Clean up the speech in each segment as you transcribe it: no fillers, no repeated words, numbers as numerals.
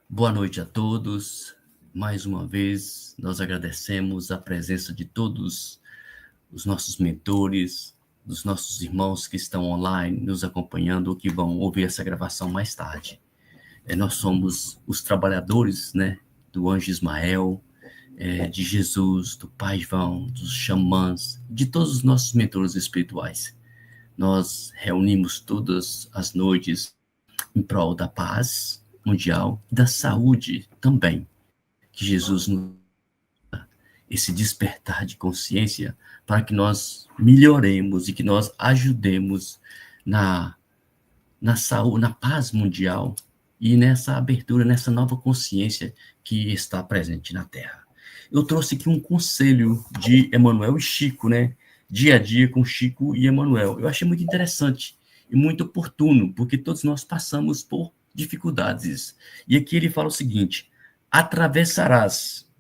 Boa noite a todos. Mais uma vez, nós agradecemos a presença de todos os nossos mentores, dos nossos irmãos que estão online nos acompanhando ou que vão ouvir essa gravação mais tarde. Nós somos os trabalhadores, né, do Anjo Ismael, de Jesus, do Pai João, dos xamãs, de todos os nossos mentores espirituais. Nós reunimos todas as noites em prol da paz mundial e da saúde também, que Jesus nos dá esse despertar de consciência para que nós melhoremos e que nós ajudemos na saúde, na paz mundial e nessa abertura, nessa nova consciência que está presente na Terra. Eu trouxe aqui um conselho de Emmanuel e Chico, né? Dia a dia com Chico e Emmanuel. Eu achei muito interessante e muito oportuno, porque todos nós passamos por dificuldades. E aqui ele fala o seguinte: atravessarás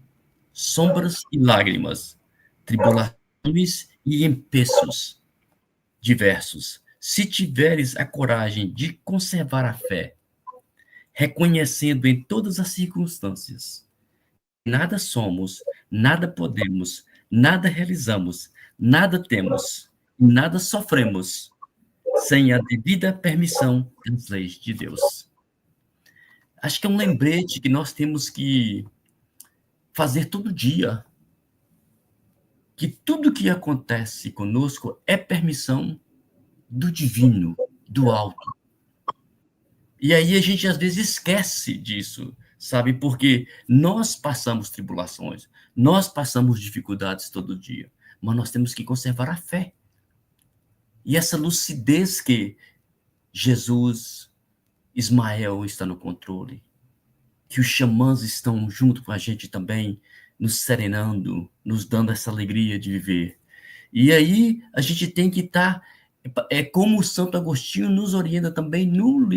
sombras e lágrimas, tribulações e empeços diversos, se tiveres a coragem de conservar a fé, reconhecendo em todas as circunstâncias, nada somos, nada podemos, nada realizamos, nada temos, nada sofremos, sem a devida permissão das leis de Deus. Acho que é um lembrete que nós temos que fazer todo dia, que tudo que acontece conosco é permissão do divino, do alto. E aí a gente às vezes esquece disso, sabe? Porque nós passamos tribulações, nós passamos dificuldades todo dia, mas nós temos que conservar a fé. E essa lucidez que Jesus, Ismael está no controle, que os xamãs estão junto com a gente também, nos serenando, nos dando essa alegria de viver. E aí a gente tem que estar, como o Santo Agostinho nos orienta também no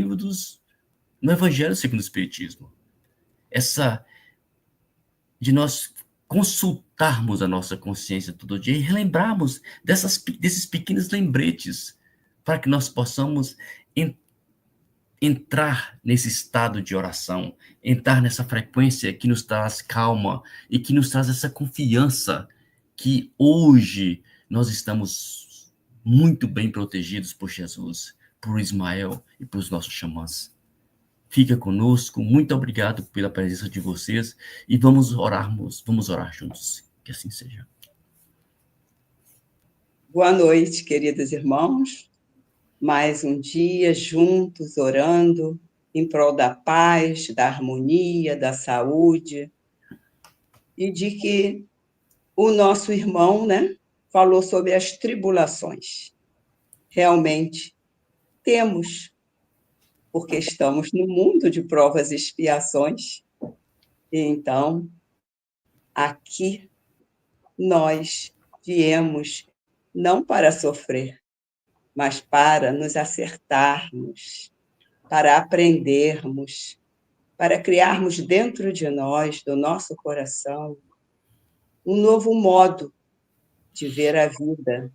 Evangelho segundo o Espiritismo, essa de nós consultarmos a nossa consciência todo dia e relembrarmos desses pequenos lembretes para que nós possamos entrar nesse estado de oração, entrar nessa frequência que nos traz calma e que nos traz essa confiança que hoje nós estamos muito bem protegidos por Jesus, por Ismael e pelos nossos xamãs. Fica conosco, muito obrigado pela presença de vocês e vamos orar juntos, que assim seja. Boa noite, queridos irmãos. Mais um dia juntos, orando em prol da paz, da harmonia, da saúde e de que o nosso irmão, né, falou sobre as tribulações. Realmente temos, porque estamos no mundo de provas e expiações. E então, aqui nós viemos não para sofrer, mas para nos acertarmos, para aprendermos, para criarmos dentro de nós, do nosso coração, um novo modo de ver a vida.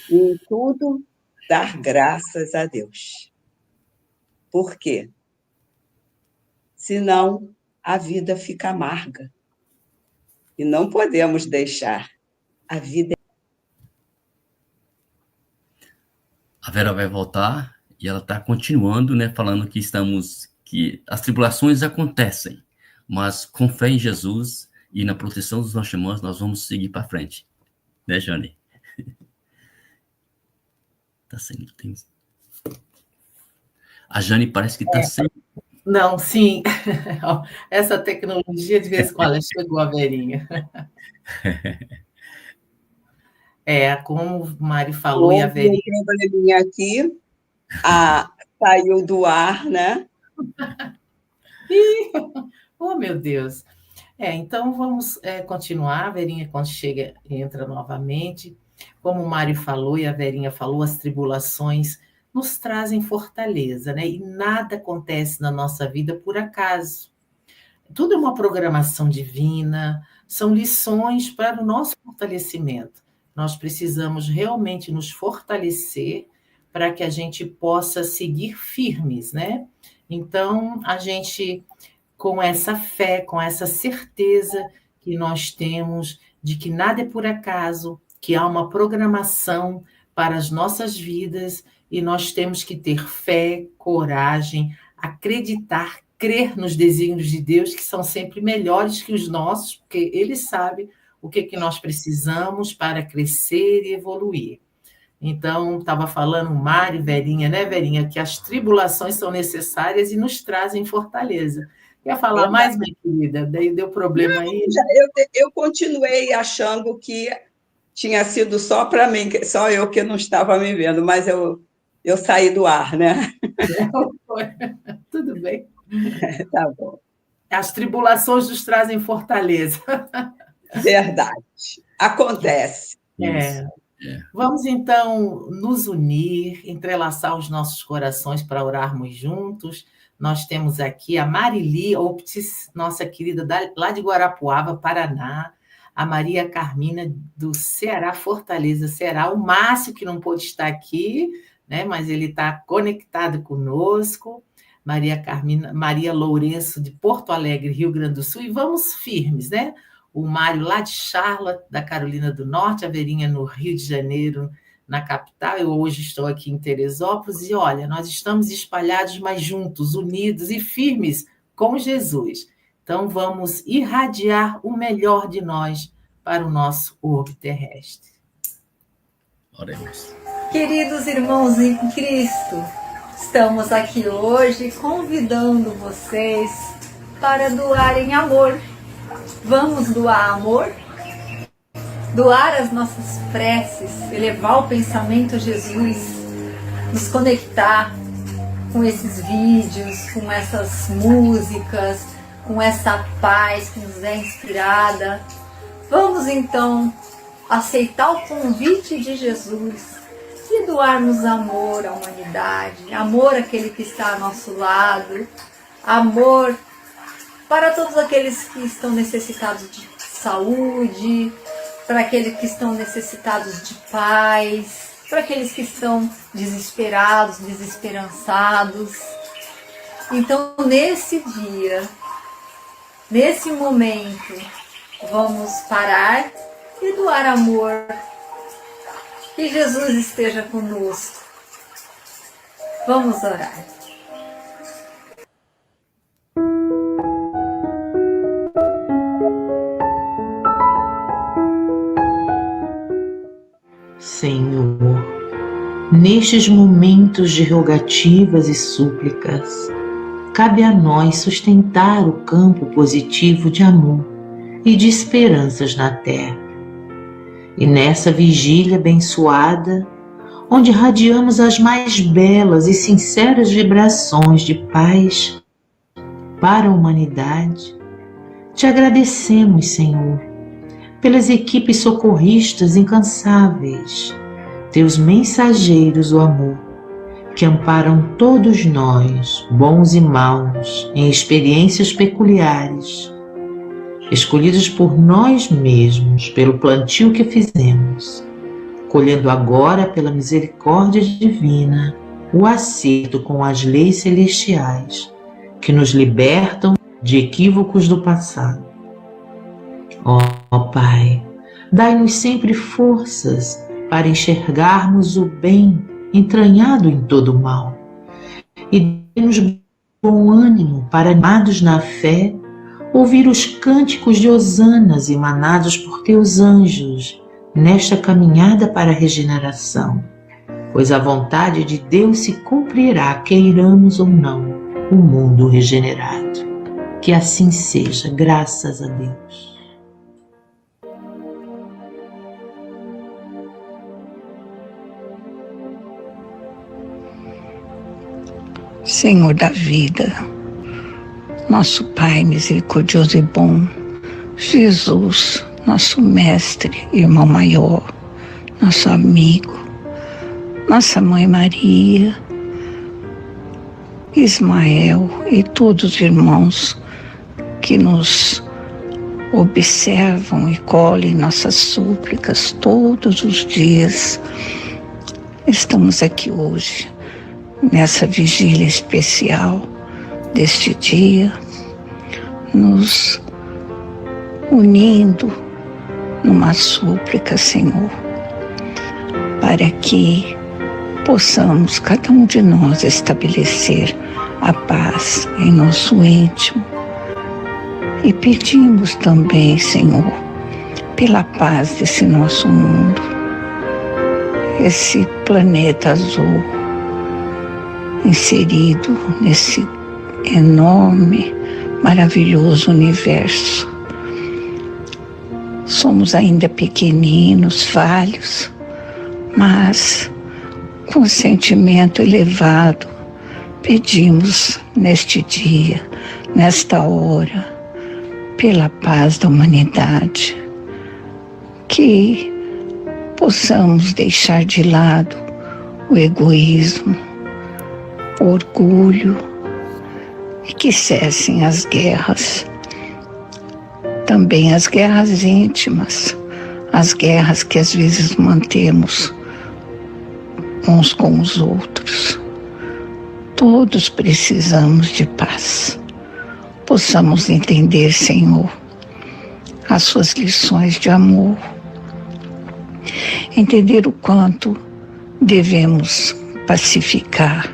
E em tudo, dar graças a Deus. Por quê? Senão, a vida fica amarga. E não podemos deixar. A vida. A Vera vai voltar e ela está continuando, né, falando que que as tribulações acontecem, mas com fé em Jesus e na proteção dos nossos irmãos, nós vamos seguir para frente. Né, Jane? Tá sem. A Jane parece que está sem. Não, sim. Essa tecnologia, de vez em quando, chegou a Verinha. Como o Mari falou, e a Verinha. Um probleminha aqui, saiu do ar, né? Oh, meu Deus. Então, vamos continuar. A Verinha, quando chega, entra novamente. Como o Mário falou e a Verinha falou, as tribulações nos trazem fortaleza, né? E nada acontece na nossa vida por acaso. Tudo é uma programação divina, são lições para o nosso fortalecimento. Nós precisamos realmente nos fortalecer para que a gente possa seguir firmes, né? Então, a gente, com essa fé, com essa certeza que nós temos de que nada é por acaso, que há uma programação para as nossas vidas e nós temos que ter fé, coragem, acreditar, crer nos desígnios de Deus, que são sempre melhores que os nossos, porque Ele sabe o que nós precisamos para crescer e evoluir. Então, estava falando Mário, Verinha, né, Verinha, que as tribulações são necessárias e nos trazem fortaleza. Quer falar mais, minha querida? Daí deu problema aí? Eu continuei achando que tinha sido só para mim, só eu que não estava me vendo, mas eu saí do ar, né? Tudo bem. Tá bom. As tribulações nos trazem fortaleza. Verdade. Acontece. Vamos, então, nos unir, entrelaçar os nossos corações para orarmos juntos. Nós temos aqui a Marili Optis, nossa querida lá de Guarapuava, Paraná, a Maria Carmina do Ceará, Fortaleza, Ceará, o Márcio, que não pôde estar aqui, né, mas ele está conectado conosco, Maria Lourenço, de Porto Alegre, Rio Grande do Sul, e vamos firmes, né? O Mário lá de Charlotte, da Carolina do Norte, a Verinha no Rio de Janeiro, na capital. Eu hoje estou aqui em Teresópolis e, olha, nós estamos espalhados, mas juntos, unidos e firmes com Jesus. Então, vamos irradiar o melhor de nós para o nosso orbe terrestre. Oremos. Queridos irmãos em Cristo, estamos aqui hoje convidando vocês para doarem amor. Vamos doar amor? Doar as nossas preces, elevar o pensamento a Jesus, nos conectar com esses vídeos, com essas músicas, com essa paz que nos é inspirada. Vamos então aceitar o convite de Jesus e doarmos amor à humanidade, amor àquele que está ao nosso lado, amor para todos aqueles que estão necessitados de saúde, para aqueles que estão necessitados de paz, para aqueles que estão desesperados, desesperançados. Então, nesse dia, nesse momento, vamos parar e doar amor. Que Jesus esteja conosco. Vamos orar. Senhor, nestes momentos de rogativas e súplicas, cabe a nós sustentar o campo positivo de amor e de esperanças na terra. E nessa vigília abençoada, onde irradiamos as mais belas e sinceras vibrações de paz para a humanidade, te agradecemos, Senhor, pelas equipes socorristas incansáveis, teus mensageiros do amor, que amparam todos nós, bons e maus, em experiências peculiares, escolhidos por nós mesmos, pelo plantio que fizemos, colhendo agora, pela misericórdia divina, o acerto com as leis celestiais, que nos libertam de equívocos do passado. Ó Pai, dai-nos sempre forças para enxergarmos o bem entranhado em todo o mal e dai-nos bom ânimo para, animados na fé, ouvir os cânticos de hosanas emanados por teus anjos nesta caminhada para a regeneração, pois a vontade de Deus se cumprirá, queiramos ou não, o mundo regenerado. Que assim seja, graças a Deus. Senhor da vida, nosso Pai misericordioso e bom, Jesus, nosso mestre, irmão maior, nosso amigo, nossa mãe Maria, Ismael e todos os irmãos que nos observam e colhem nossas súplicas todos os dias. Estamos aqui hoje, nessa vigília especial, deste dia, nos unindo numa súplica, Senhor, para que possamos, cada um de nós, estabelecer a paz em nosso íntimo. E pedimos também, Senhor, pela paz desse nosso mundo, esse planeta azul, inserido nesse enorme, maravilhoso universo. Somos ainda pequeninos, falhos, mas com sentimento elevado, pedimos neste dia, nesta hora, pela paz da humanidade, que possamos deixar de lado o egoísmo, o orgulho, e que cessem as guerras, também as guerras íntimas, as guerras que às vezes mantemos uns com os outros. Todos precisamos de paz. Possamos entender, Senhor, as suas lições de amor, entender o quanto devemos pacificar,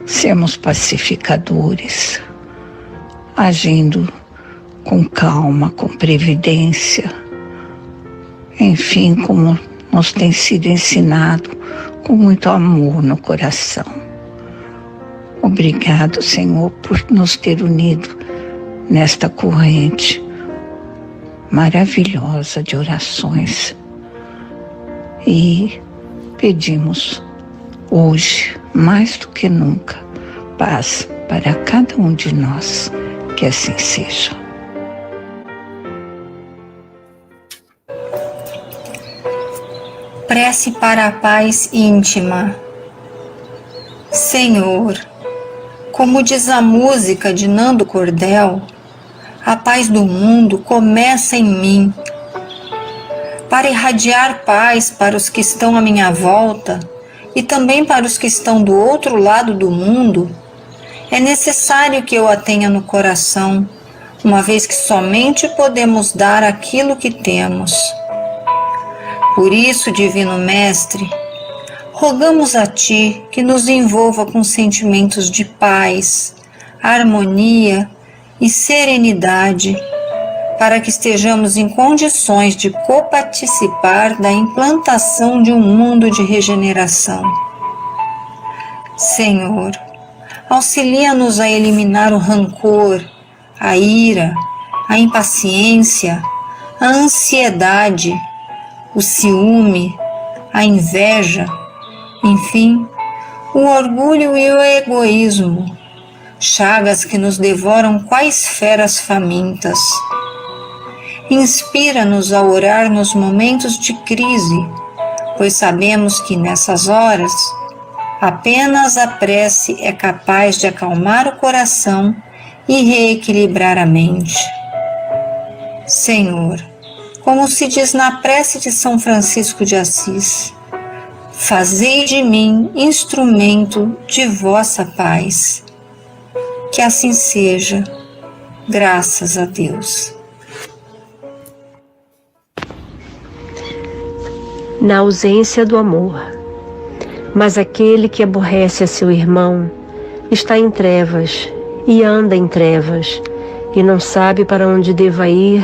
sermos pacificadores, agindo com calma, com previdência, enfim, como nos tem sido ensinado, com muito amor no coração. Obrigado, Senhor, por nos ter unido nesta corrente maravilhosa de orações. E pedimos hoje, mais do que nunca, paz para cada um de nós, que assim seja. Prece para a paz íntima. Senhor, como diz a música de Nando Cordel, a paz do mundo começa em mim. Para irradiar paz para os que estão à minha volta e também para os que estão do outro lado do mundo, é necessário que eu a tenha no coração, uma vez que somente podemos dar aquilo que temos. Por isso, Divino Mestre, rogamos a Ti que nos envolva com sentimentos de paz, harmonia e serenidade, para que estejamos em condições de coparticipar da implantação de um mundo de regeneração. Senhor, auxilia-nos a eliminar o rancor, a ira, a impaciência, a ansiedade, o ciúme, a inveja, enfim, o orgulho e o egoísmo, chagas que nos devoram quais feras famintas. Inspira-nos a orar nos momentos de crise, pois sabemos que nessas horas apenas a prece é capaz de acalmar o coração e reequilibrar a mente. Senhor, como se diz na prece de São Francisco de Assis, fazei de mim instrumento de vossa paz. Que assim seja, graças a Deus. Na ausência do amor, mas aquele que aborrece a seu irmão está em trevas e anda em trevas e não sabe para onde deva ir,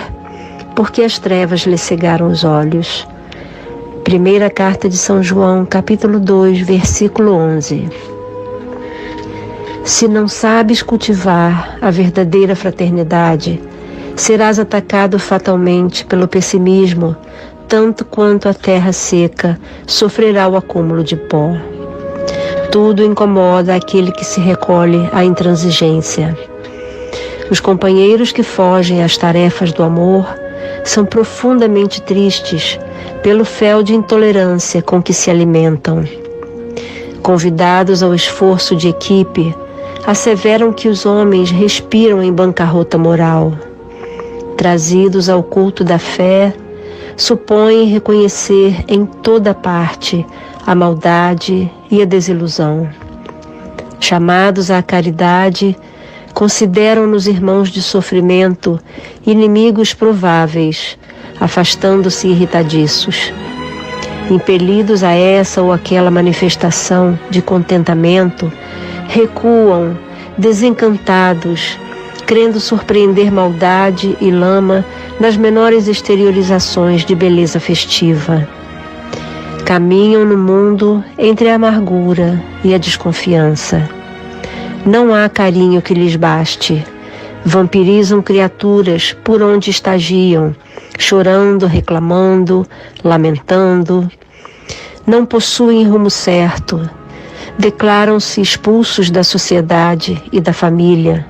porque as trevas lhe cegaram os olhos. Primeira carta de São João, capítulo 2, versículo 11. Se não sabes cultivar a verdadeira fraternidade, serás atacado fatalmente pelo pessimismo, tanto quanto a terra seca sofrerá o acúmulo de pó. Tudo incomoda aquele que se recolhe à intransigência. Os companheiros que fogem às tarefas do amor são profundamente tristes pelo fel de intolerância com que se alimentam. Convidados ao esforço de equipe, asseveram que os homens respiram em bancarrota moral. Trazidos ao culto da fé, supõem reconhecer em toda parte a maldade e a desilusão. Chamados à caridade, consideram-nos irmãos de sofrimento, inimigos prováveis, afastando-se irritadiços. Impelidos a essa ou aquela manifestação de contentamento, recuam, desencantados, crendo surpreender maldade e lama nas menores exteriorizações de beleza festiva. Caminham no mundo entre a amargura e a desconfiança. Não há carinho que lhes baste. Vampirizam criaturas por onde estagiam, chorando, reclamando, lamentando. Não possuem rumo certo. Declaram-se expulsos da sociedade e da família.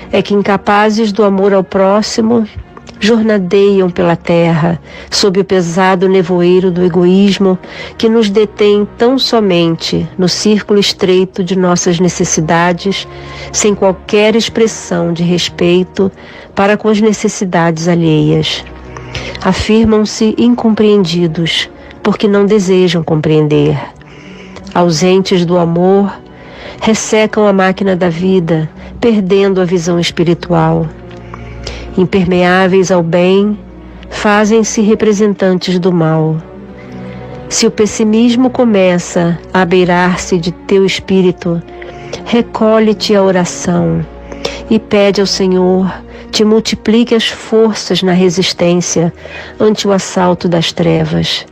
É que, incapazes do amor ao próximo, jornadeiam pela terra sob o pesado nevoeiro do egoísmo que nos detém tão somente no círculo estreito de nossas necessidades, sem qualquer expressão de respeito para com as necessidades alheias. Afirmam-se incompreendidos porque não desejam compreender. Ausentes do amor, ressecam a máquina da vida, perdendo a visão espiritual. Impermeáveis ao bem, fazem-se representantes do mal. Se o pessimismo começa a beirar-se de teu espírito, recolhe-te à oração e pede ao Senhor te multiplique as forças na resistência ante o assalto das trevas.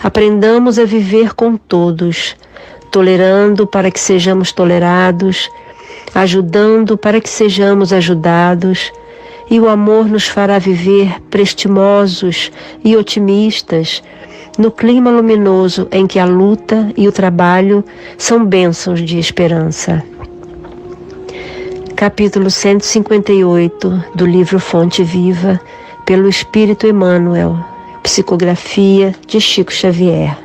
Aprendamos a viver com todos, tolerando para que sejamos tolerados, ajudando para que sejamos ajudados, e o amor nos fará viver prestimosos e otimistas no clima luminoso em que a luta e o trabalho são bênçãos de esperança. Capítulo 158 do livro Fonte Viva, pelo Espírito Emmanuel, psicografia de Chico Xavier.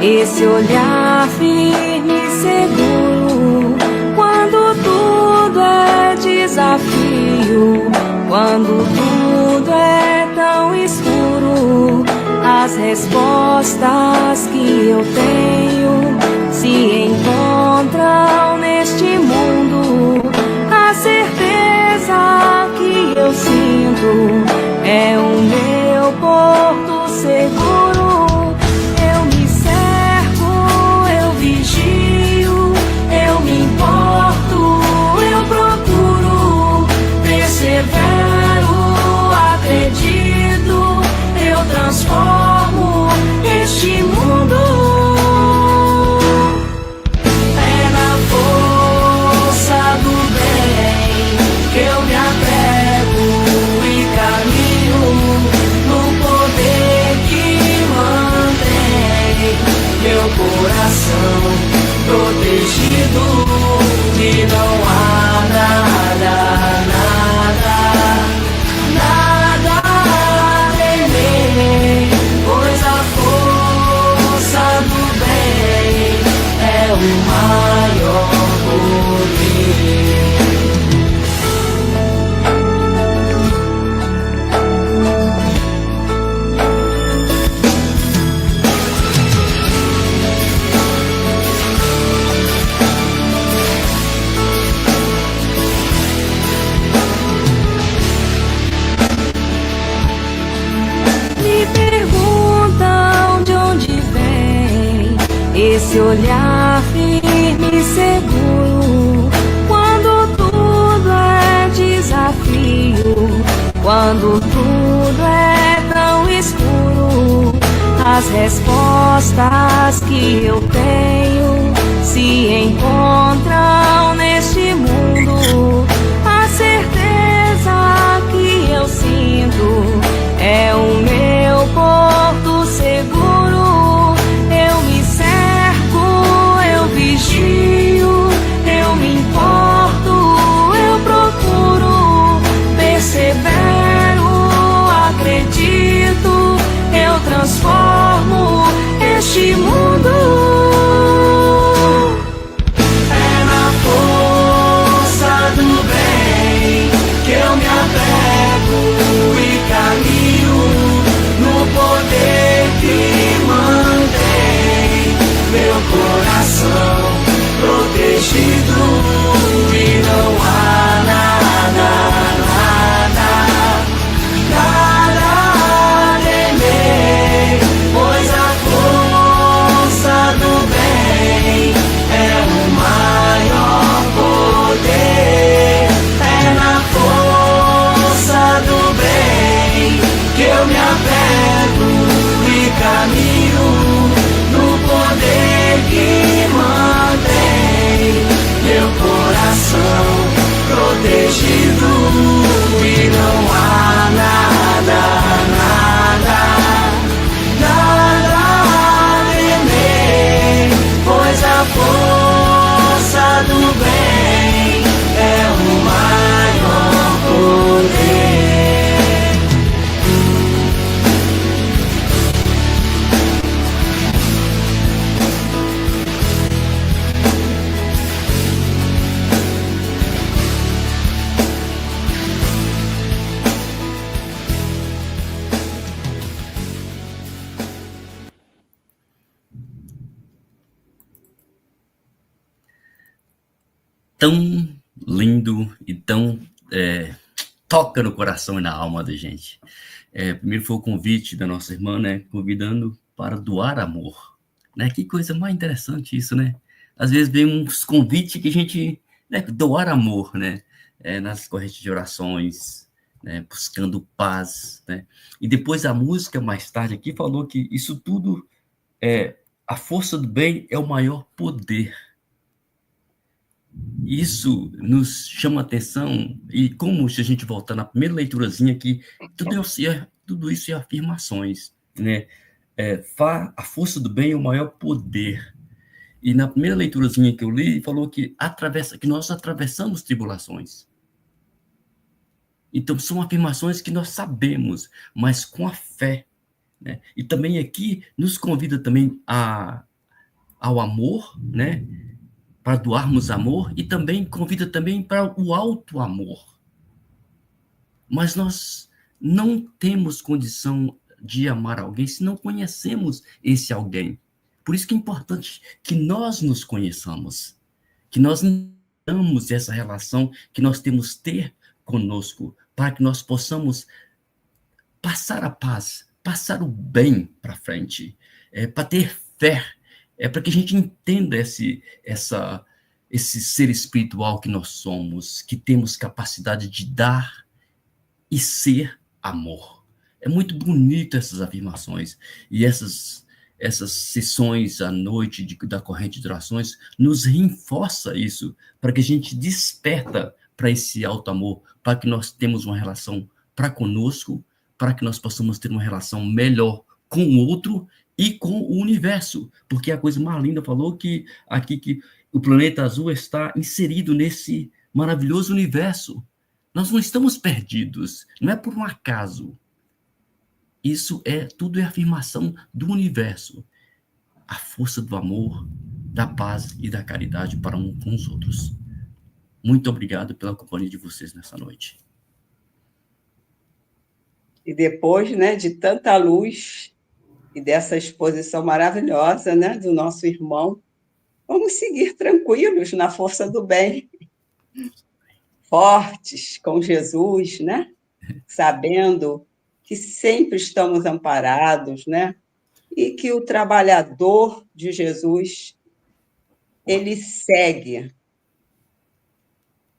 Esse olhar firme e seguro, quando tudo é desafio, quando tudo é tão escuro, as respostas que eu tenho se encontram neste mundo. A certeza que eu sinto é o meu porto seguro. Transformo este mundo. É na força do bem que eu me apego e caminho no poder que mantém meu coração protegido. E não há nada, pois a força do bem é o maior poder. Esse olhar firme e seguro, quando tudo é desafio, quando tudo é tão escuro, as respostas que eu tenho se encontram neste mundo. A certeza que eu sinto é o meu porto seguro. tão lindo e tão toca no coração e na alma da gente. Primeiro foi o convite da nossa irmã, né, convidando para doar amor, né? Que coisa mais interessante isso, né? Às vezes vem uns convites que a gente, né, doar amor, né? Nas correntes de orações, né, buscando paz, né? E depois a música, mais tarde aqui, falou que isso tudo, a força do bem é o maior poder. Isso nos chama atenção, e como se a gente voltar na primeira leiturazinha aqui, tudo isso é afirmações, né? A força do bem é o maior poder. E na primeira leiturazinha que eu li, falou que nós atravessamos tribulações. Então, são afirmações que nós sabemos, mas com a fé, né? E também aqui nos convida também ao amor, né? Para doarmos amor, e também convida também para o alto amor. Mas nós não temos condição de amar alguém se não conhecemos esse alguém. Por isso que é importante que nós nos conheçamos, que nós entendamos essa relação que nós temos ter conosco, para que nós possamos passar a paz, passar o bem para frente, para ter fé, para que a gente entenda esse ser espiritual que nós somos, que temos capacidade de dar e ser amor. É muito bonito essas afirmações, e essas sessões à noite da corrente de orações nos reforça isso, para que a gente desperta para esse alto amor, para que nós temos uma relação para conosco, para que nós possamos ter uma relação melhor com o outro e com o universo, porque a coisa mais linda falou que aqui que o planeta azul está inserido nesse maravilhoso universo. Nós não estamos perdidos, não é por um acaso. Isso tudo é afirmação do universo. A força do amor, da paz e da caridade para um com os outros. Muito obrigado pela companhia de vocês nessa noite. E depois, né, de tanta luz e dessa exposição maravilhosa, né, do nosso irmão, vamos seguir tranquilos na força do bem, fortes com Jesus, né, sabendo que sempre estamos amparados, né, e que o trabalhador de Jesus, ele segue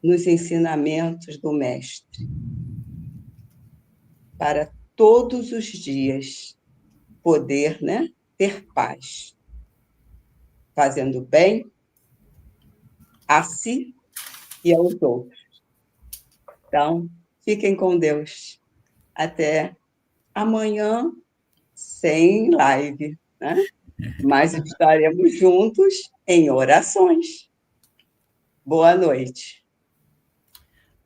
nos ensinamentos do Mestre, para todos os dias poder, né, ter paz, fazendo bem a si e aos outros. Então, fiquem com Deus. Até amanhã, sem live, né? Mas estaremos juntos em orações. Boa noite.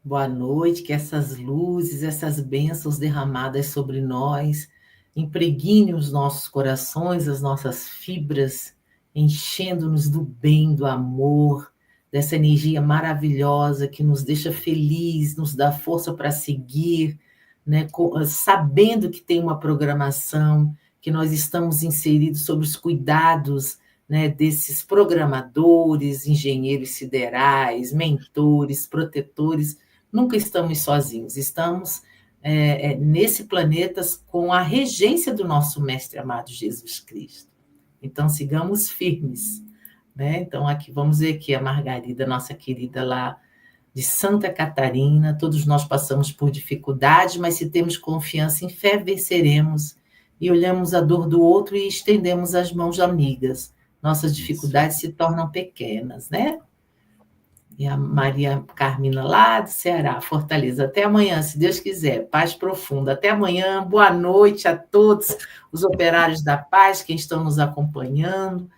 Boa noite, que essas luzes, essas bênçãos derramadas sobre nós impregne os nossos corações, as nossas fibras, enchendo-nos do bem, do amor, dessa energia maravilhosa que nos deixa feliz, nos dá força para seguir, né, sabendo que tem uma programação, que nós estamos inseridos sob os cuidados, né, desses programadores, engenheiros siderais, mentores, protetores. Nunca estamos sozinhos, estamos nesse planeta com a regência do nosso Mestre amado Jesus Cristo. Então, sigamos firmes, né? Então, aqui vamos ver aqui a Margarida, nossa querida lá de Santa Catarina. Todos nós passamos por dificuldades, mas se temos confiança em fé, venceremos. E olhamos a dor do outro e estendemos as mãos amigas. Nossas dificuldades se tornam pequenas, né? E a Maria Carmina lá do Ceará, Fortaleza. Até amanhã, se Deus quiser. Paz profunda. Até amanhã. Boa noite a todos os operários da paz que estão nos acompanhando.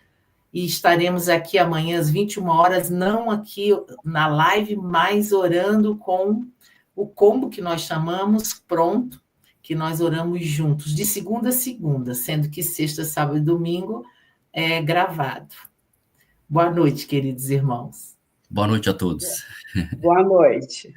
E estaremos aqui amanhã às 21 horas, não aqui na live, mas orando com o combo que nós chamamos pronto, que nós oramos juntos, de segunda a segunda, sendo que sexta, sábado e domingo é gravado. Boa noite, queridos irmãos. Boa noite a todos. Boa noite.